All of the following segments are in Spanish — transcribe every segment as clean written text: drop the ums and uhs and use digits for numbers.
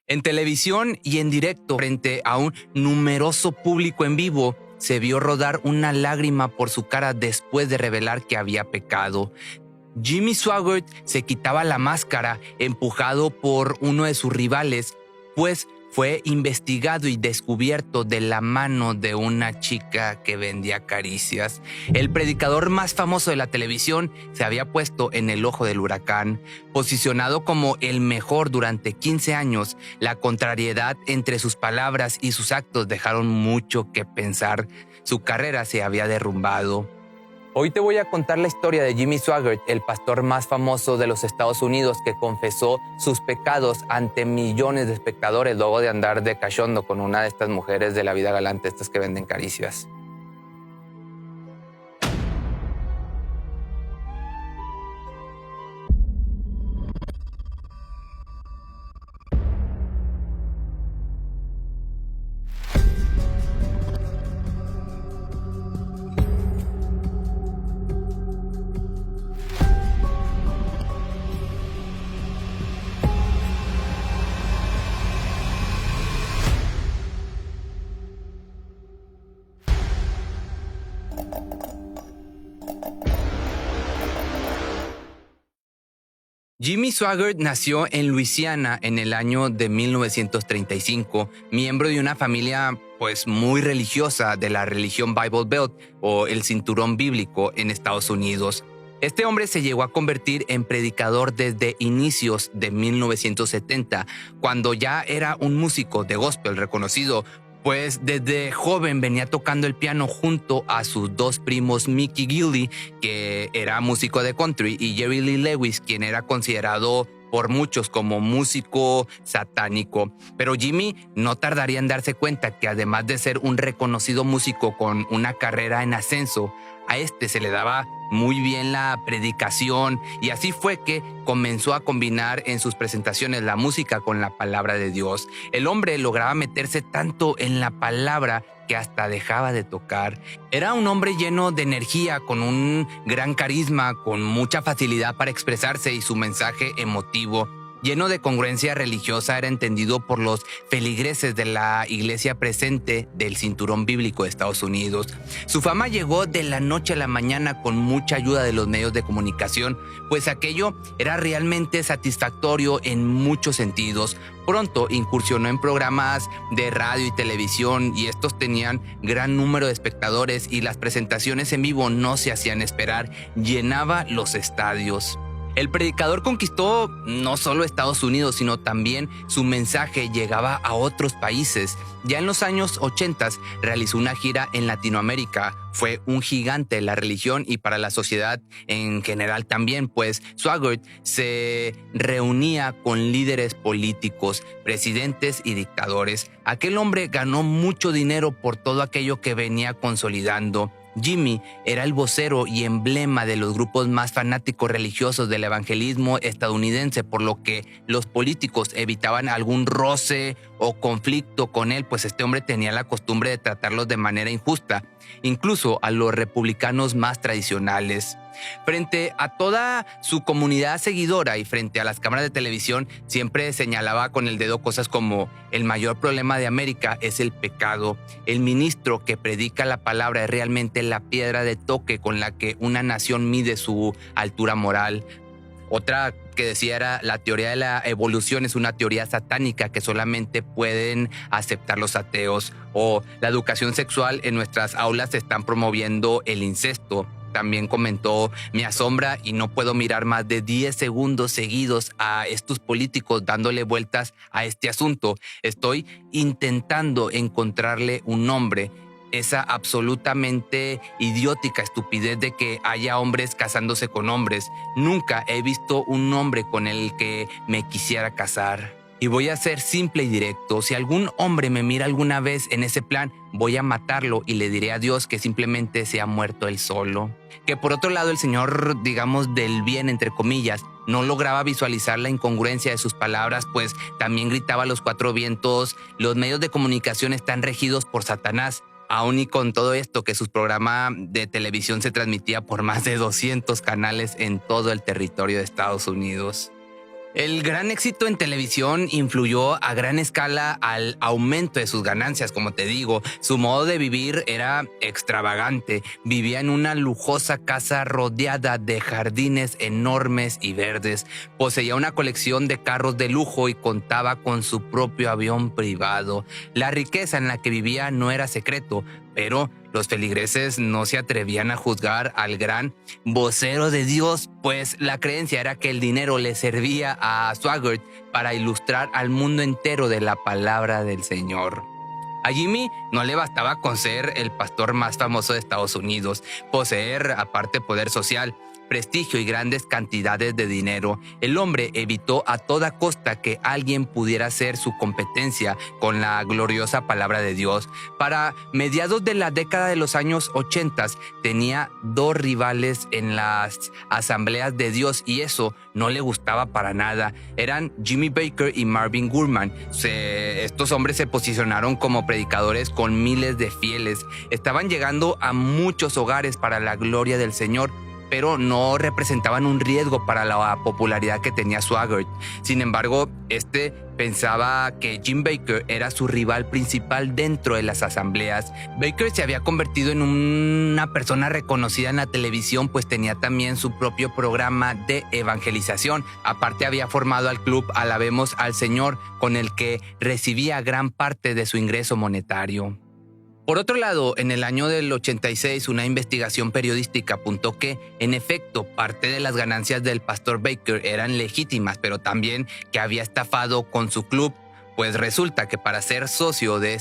En televisión y en directo, frente a un numeroso público en vivo, se vio rodar una lágrima por su cara después de revelar que había pecado. Jimmy Swaggart se quitaba la máscara empujado por uno de sus rivales, pues fue investigado y descubierto de la mano de una chica que vendía caricias. El predicador más famoso de la televisión se había puesto en el ojo del huracán. Posicionado como el mejor durante 15 años, la contrariedad entre sus palabras y sus actos dejaron mucho que pensar. Su carrera se había derrumbado. Hoy te voy a contar la historia de Jimmy Swaggart, el pastor más famoso de los Estados Unidos que confesó sus pecados ante millones de espectadores luego de andar de cachondo con una de estas mujeres de la vida galante, estas que venden caricias. Jimmy Swaggart nació en Luisiana en el año de 1935, miembro de una familia muy religiosa de la religión Bible Belt o el cinturón bíblico en Estados Unidos. Este hombre se llegó a convertir en predicador desde inicios de 1970, cuando ya era un músico de gospel reconocido, pues desde joven venía tocando el piano junto a sus dos primos Mickey Gilley, que era músico de country, y Jerry Lee Lewis, quien era considerado por muchos como músico satánico. Pero Jimmy no tardaría en darse cuenta que además de ser un reconocido músico con una carrera en ascenso, a este se le daba muy bien la predicación y así fue que comenzó a combinar en sus presentaciones la música con la palabra de Dios. El hombre lograba meterse tanto en la palabra que hasta dejaba de tocar. Era un hombre lleno de energía, con un gran carisma, con mucha facilidad para expresarse y su mensaje emotivo, lleno de congruencia religiosa, era entendido por los feligreses de la iglesia presente del cinturón bíblico de Estados Unidos. Su fama llegó de la noche a la mañana con mucha ayuda de los medios de comunicación, pues aquello era realmente satisfactorio en muchos sentidos. Pronto incursionó en programas de radio y televisión y estos tenían gran número de espectadores y las presentaciones en vivo no se hacían esperar, llenaba los estadios. El predicador conquistó no solo Estados Unidos, sino también su mensaje llegaba a otros países. Ya en los años 80 realizó una gira en Latinoamérica. Fue un gigante de la religión y para la sociedad en general también, pues Swaggart se reunía con líderes políticos, presidentes y dictadores. Aquel hombre ganó mucho dinero por todo aquello que venía consolidando. Jimmy era el vocero y emblema de los grupos más fanáticos religiosos del evangelismo estadounidense, por lo que los políticos evitaban algún roce o conflicto con él, pues este hombre tenía la costumbre de tratarlos de manera injusta, incluso a los republicanos más tradicionales. Frente a toda su comunidad seguidora y frente a las cámaras de televisión, siempre señalaba con el dedo cosas como: el mayor problema de América es el pecado. El ministro que predica la palabra es realmente la piedra de toque con la que una nación mide su altura moral. Otra que decía era: la teoría de la evolución es una teoría satánica que solamente pueden aceptar los ateos. O la educación sexual en nuestras aulas están promoviendo el incesto. También comentó: me asombra y no puedo mirar más de 10 segundos seguidos a estos políticos dándole vueltas a este asunto. Estoy intentando encontrarle un nombre. Esa absolutamente idiótica estupidez de que haya hombres casándose con hombres. Nunca he visto un hombre con el que me quisiera casar. Y voy a ser simple y directo. Si algún hombre me mira alguna vez en ese plan, voy a matarlo y le diré a Dios que simplemente se ha muerto él solo. Que por otro lado el señor, digamos, del bien, entre comillas, no lograba visualizar la incongruencia de sus palabras, pues también gritaba a los cuatro vientos: los medios de comunicación están regidos por Satanás. Aún y con todo esto, que su programa de televisión se transmitía por más de 200 canales en todo el territorio de Estados Unidos. El gran éxito en televisión influyó a gran escala al aumento de sus ganancias, como te digo. Su modo de vivir era extravagante. Vivía en una lujosa casa rodeada de jardines enormes y verdes. Poseía una colección de carros de lujo y contaba con su propio avión privado. La riqueza en la que vivía no era secreto, pero los feligreses no se atrevían a juzgar al gran vocero de Dios, pues la creencia era que el dinero le servía a Swaggart para ilustrar al mundo entero de la palabra del Señor. A Jimmy no le bastaba con ser el pastor más famoso de Estados Unidos, poseer, aparte, poder social, prestigio y grandes cantidades de dinero. El hombre evitó a toda costa que alguien pudiera ser su competencia con la gloriosa palabra de Dios. Para mediados de la década de los años 80 tenía dos rivales en las asambleas de Dios y eso no le gustaba para nada. Eran Jimmy Bakker y Marvin Gurman. Estos hombres se posicionaron como predicadores con miles de fieles. Estaban llegando a muchos hogares para la gloria del Señor, pero no representaban un riesgo para la popularidad que tenía Swaggart. Sin embargo, pensaba que Jim Bakker era su rival principal dentro de las asambleas. Bakker se había convertido en una persona reconocida en la televisión, pues tenía también su propio programa de evangelización. Aparte, había formado al club Alabemos al Señor, con el que recibía gran parte de su ingreso monetario. Por otro lado, en el año del 86, una investigación periodística apuntó que, en efecto, parte de las ganancias del pastor Bakker eran legítimas, pero también que había estafado con su club. Pues resulta que para ser socio de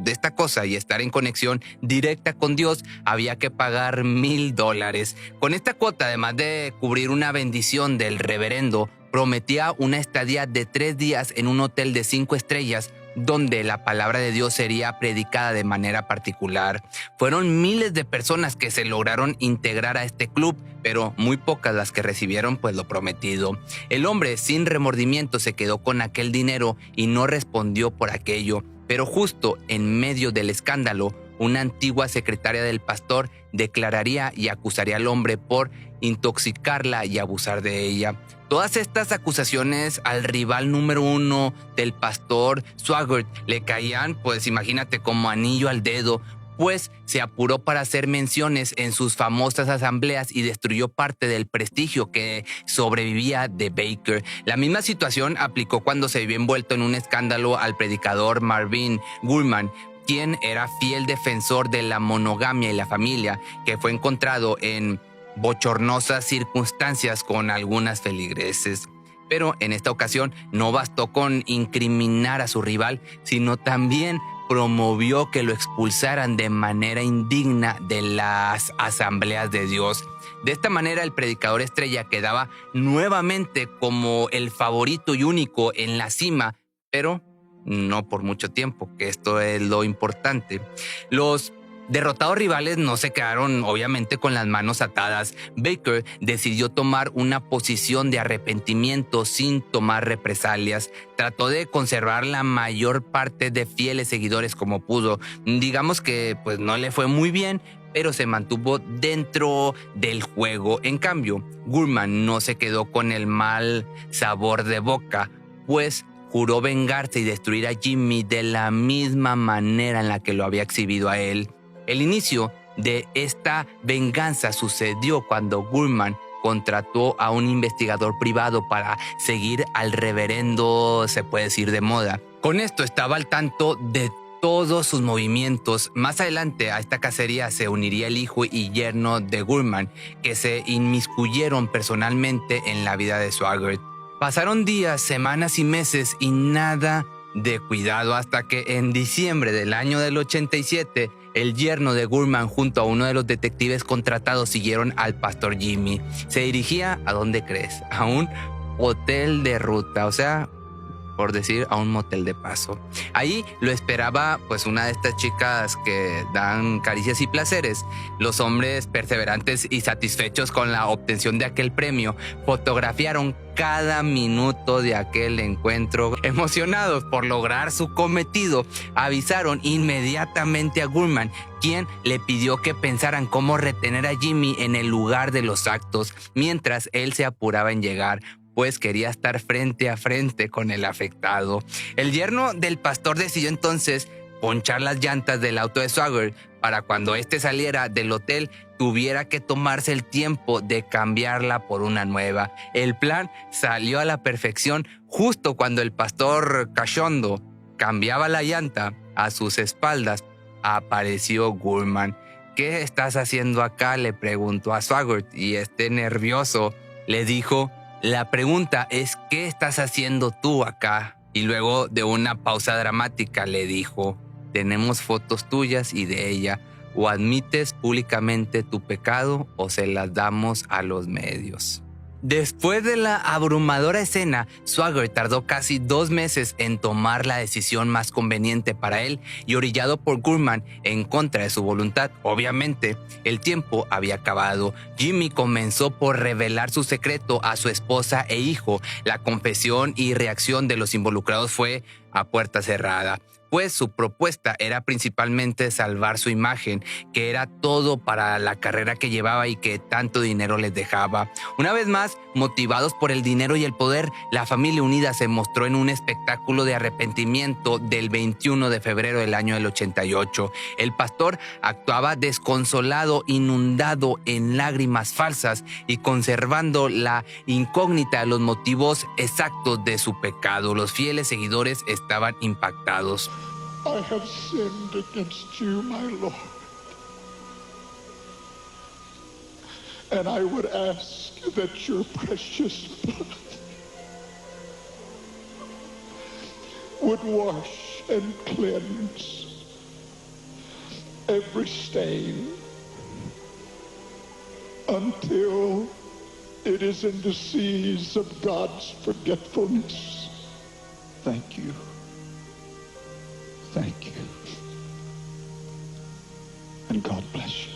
esta cosa y estar en conexión directa con Dios, había que pagar $1,000. Con esta cuota, además de cubrir una bendición del reverendo, prometía una estadía de 3 días en un hotel de 5 estrellas, donde la palabra de Dios sería predicada de manera particular. Fueron miles de personas que se lograron integrar a este club, pero muy pocas las que recibieron pues lo prometido. El hombre, sin remordimiento, se quedó con aquel dinero y no respondió por aquello. Pero justo en medio del escándalo, una antigua secretaria del pastor declararía y acusaría al hombre por intoxicarla y abusar de ella. Todas estas acusaciones al rival número 1 del pastor Swaggart le caían, pues imagínate, como anillo al dedo, pues se apuró para hacer menciones en sus famosas asambleas y destruyó parte del prestigio que sobrevivía de Bakker. La misma situación aplicó cuando se vio envuelto en un escándalo al predicador Marvin Gurman, quien era fiel defensor de la monogamia y la familia, que fue encontrado en bochornosas circunstancias con algunas feligreses. Pero en esta ocasión no bastó con incriminar a su rival, sino también promovió que lo expulsaran de manera indigna de las asambleas de Dios. De esta manera, el predicador estrella quedaba nuevamente como el favorito y único en la cima, pero no por mucho tiempo, que esto es lo importante. Los derrotados rivales no se quedaron obviamente con las manos atadas. Bakker decidió tomar una posición de arrepentimiento sin tomar represalias. Trató de conservar la mayor parte de fieles seguidores como pudo. Digamos que pues no le fue muy bien, pero se mantuvo dentro del juego. En cambio, Gurman no se quedó con el mal sabor de boca, pues juró vengarse y destruir a Jimmy de la misma manera en la que lo había exhibido a él. El inicio de esta venganza sucedió cuando Gurman contrató a un investigador privado para seguir al reverendo, se puede decir, de moda. Con esto estaba al tanto de todos sus movimientos. Más adelante a esta cacería se uniría el hijo y yerno de Gurman, que se inmiscuyeron personalmente en la vida de Swaggart. Pasaron días, semanas y meses y nada de cuidado hasta que en diciembre del año del 87, el yerno de Gurman junto a uno de los detectives contratados siguieron al pastor Jimmy. Se dirigía, ¿a dónde crees? A un hotel de ruta, o sea, por decir, a un motel de paso. Ahí lo esperaba pues una de estas chicas que dan caricias y placeres. Los hombres, perseverantes y satisfechos con la obtención de aquel premio, fotografiaron cada minuto de aquel encuentro. Emocionados por lograr su cometido, avisaron inmediatamente a Gurman, quien le pidió que pensaran cómo retener a Jimmy en el lugar de los actos, mientras él se apuraba en llegar. pues quería estar frente a frente con el afectado. El yerno del pastor decidió entonces ponchar las llantas del auto de Swaggart para cuando éste saliera del hotel tuviera que tomarse el tiempo de cambiarla por una nueva. El plan salió a la perfección justo cuando el pastor cachondo cambiaba la llanta a sus espaldas. Apareció Gorman. ¿Qué estás haciendo acá?, le preguntó a Swaggart, y nervioso le dijo: la pregunta es ¿qué estás haciendo tú acá? Y luego de una pausa dramática le dijo: tenemos fotos tuyas y de ella. O admites públicamente tu pecado o se las damos a los medios. Después de la abrumadora escena, Swaggart tardó casi 2 meses en tomar la decisión más conveniente para él y orillado por Gorman en contra de su voluntad. Obviamente, el tiempo había acabado. Jimmy comenzó por revelar su secreto a su esposa e hijo. La confesión y reacción de los involucrados fue a puerta cerrada, pues su propuesta era principalmente salvar su imagen, que era todo para la carrera que llevaba y que tanto dinero les dejaba. Una vez más, motivados por el dinero y el poder, la familia unida se mostró en un espectáculo de arrepentimiento del 21 de febrero del año del 88. El pastor actuaba desconsolado, inundado en lágrimas falsas y conservando la incógnita de los motivos exactos de su pecado. Los fieles seguidores estaban impactados. I have sinned against you, my Lord. And I would ask that your precious blood would wash and cleanse every stain until it is in the seas of God's forgetfulness. Thank you. Thank you. And God bless you.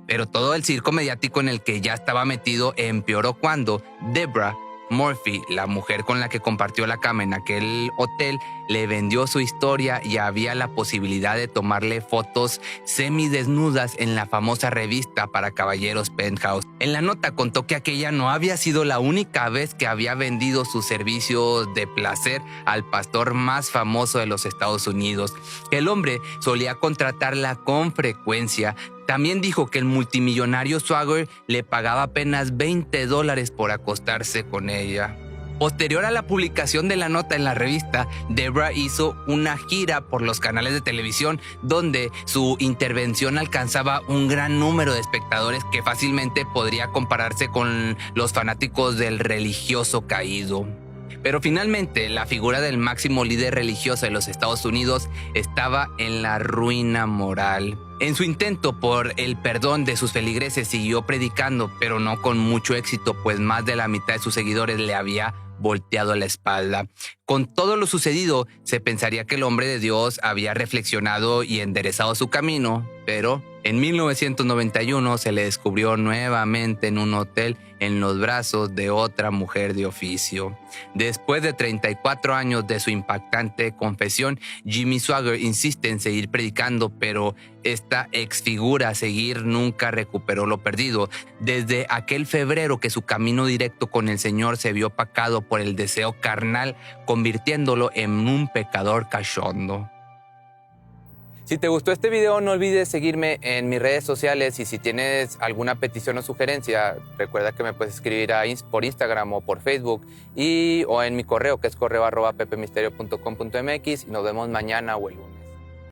Pero todo el circo mediático en el que ya estaba metido empeoró cuando Deborah Murphy, la mujer con la que compartió la cama en aquel hotel, le vendió su historia y había la posibilidad de tomarle fotos semidesnudas en la famosa revista para caballeros Penthouse. En la nota contó que aquella no había sido la única vez que había vendido sus servicios de placer al pastor más famoso de los Estados Unidos. El hombre solía contratarla con frecuencia. También dijo que el multimillonario Swaggart le pagaba apenas $20 por acostarse con ella. Posterior a la publicación de la nota en la revista, Deborah hizo una gira por los canales de televisión donde su intervención alcanzaba un gran número de espectadores que fácilmente podría compararse con los fanáticos del religioso caído. Pero finalmente, la figura del máximo líder religioso de los Estados Unidos estaba en la ruina moral. En su intento por el perdón de sus feligreses siguió predicando, pero no con mucho éxito, pues más de la mitad de sus seguidores le había volteado la espalda. Con todo lo sucedido, se pensaría que el hombre de Dios había reflexionado y enderezado su camino, pero en 1991 se le descubrió nuevamente en un hotel en los brazos de otra mujer de oficio. Después de 34 años de su impactante confesión, Jimmy Swaggart insiste en seguir predicando, pero esta exfigura a seguir nunca recuperó lo perdido. Desde aquel febrero que su camino directo con el Señor se vio opacado por el deseo carnal, convirtiéndolo en un pecador cachondo. Si te gustó este video, no olvides seguirme en mis redes sociales y si tienes alguna petición o sugerencia, recuerda que me puedes escribir por Instagram o por Facebook o en mi correo, que es correo@pepemisterio.com.mx, y nos vemos mañana o el lunes.